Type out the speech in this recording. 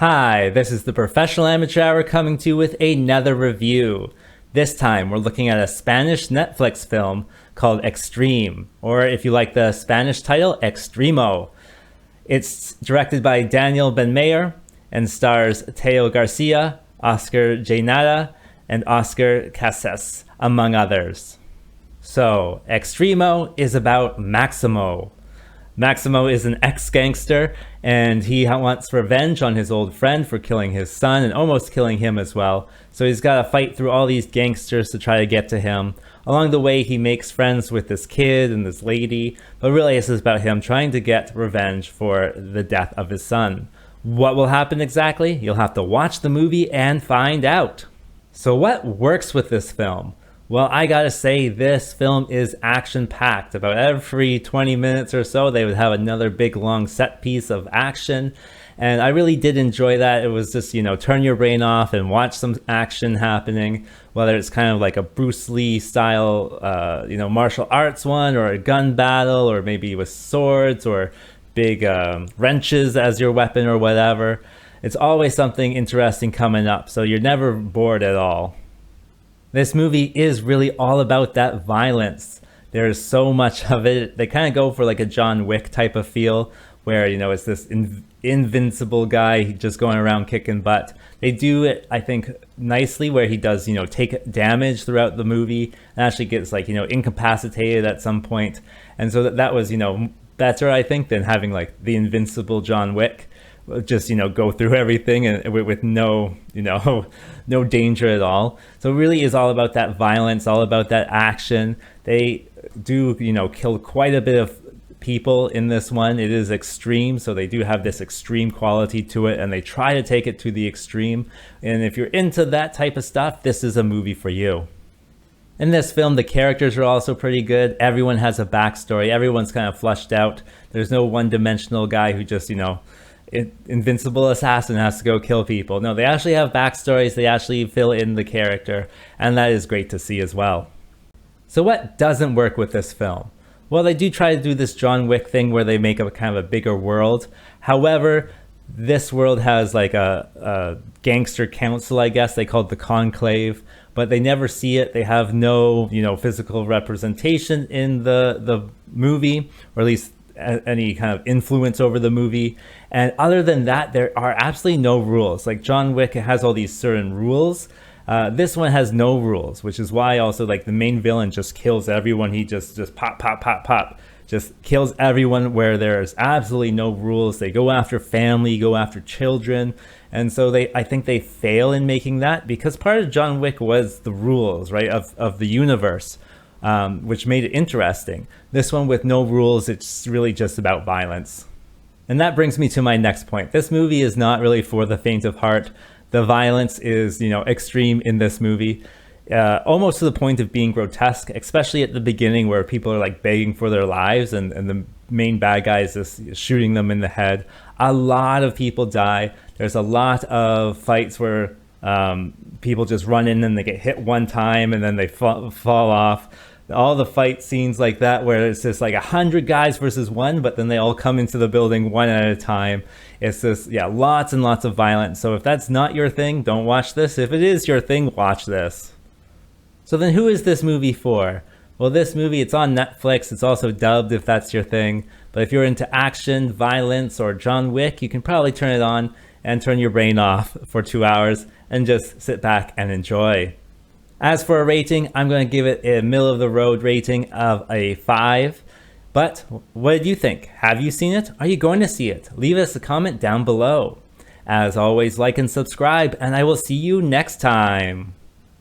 Hi, this is the Professional Amateur Hour coming to you with another review. This time we're looking at a Spanish Netflix film called Extreme, or if you like the Spanish title, Extremo. It's directed by Daniel Benmayer and stars Teo Garcia, Oscar Jaenada, and Oscar Cases, among others. So, Extremo is about Maximo. Maximo is an ex-gangster, and he wants revenge on his old friend for killing his son and almost killing him as well. So he's got to fight through all these gangsters to try to get to him. Along the way, he makes friends with this kid and this lady, but really this is about him trying to get revenge for the death of his son. What will happen exactly? You'll have to watch the movie and find out. So what works with this film? Well, I gotta say, this film is action-packed. About every 20 minutes or so, they would have another big, long set piece of action. And I really did enjoy that. It was just, turn your brain off and watch some action happening, whether it's kind of like a Bruce Lee style, martial arts one, or a gun battle, or maybe with swords, or big wrenches as your weapon, or whatever. It's always something interesting coming up, so you're never bored at all. This movie is really all about that violence. There's so much of it. They kind of go for like a John Wick type of feel where, it's this invincible guy just going around kicking butt. They do it, I think, nicely where he does, take damage throughout the movie and actually gets incapacitated at some point. And so that was, better, I think, than having like the invincible John Wick. Just go through everything and with no no danger at all. So it really is all about that violence, all about that action. They do kill quite a bit of people in this one. It is extreme, so they do have this extreme quality to it, and they try to take it to the extreme. And if you're into that type of stuff, this is a movie for you. In this film, the characters are also pretty good. Everyone has a backstory. Everyone's kind of fleshed out. There's no one-dimensional guy who just invincible assassin has to go kill people. No, they actually have backstories. They actually fill in the character, and that is great to see as well. So what doesn't work with this film? Well, they do try to do this John Wick thing where they make a kind of a bigger world. However, this world has like a gangster council, I guess they call it the Conclave, but they never see it. They have no physical representation in the movie, or at least any kind of influence over the movie. And other than that, there are absolutely no rules. Like John Wick has all these certain rules. This one has no rules, which is why also like the main villain just kills everyone. He just pop, just kills everyone where there's absolutely no rules. They go after family, go after children. And so I think they fail in making that, because part of John Wick was the rules, right, of the universe. Which made it interesting. This one with no rules, it's really just about violence. And that brings me to my next point. This movie is not really for the faint of heart. The violence is, extreme in this movie, almost to the point of being grotesque, especially at the beginning where people are like begging for their lives and the main bad guy is just shooting them in the head. A lot of people die. There's a lot of fights where people just run in and they get hit one time and then they fall off. All the fight scenes like that where it's just like 100 guys versus one, but then they all come into the building one at a time. It's just, lots and lots of violence. So if that's not your thing, don't watch this. If it is your thing, watch this. So then who is this movie for? Well, this movie, it's on Netflix. It's also dubbed if that's your thing. But if you're into action, violence, or John Wick, you can probably turn it on and turn your brain off for 2 hours and just sit back and enjoy. As for a rating, I'm going to give it a middle-of-the-road rating of a 5. But what did you think? Have you seen it? Are you going to see it? Leave us a comment down below. As always, like and subscribe, and I will see you next time.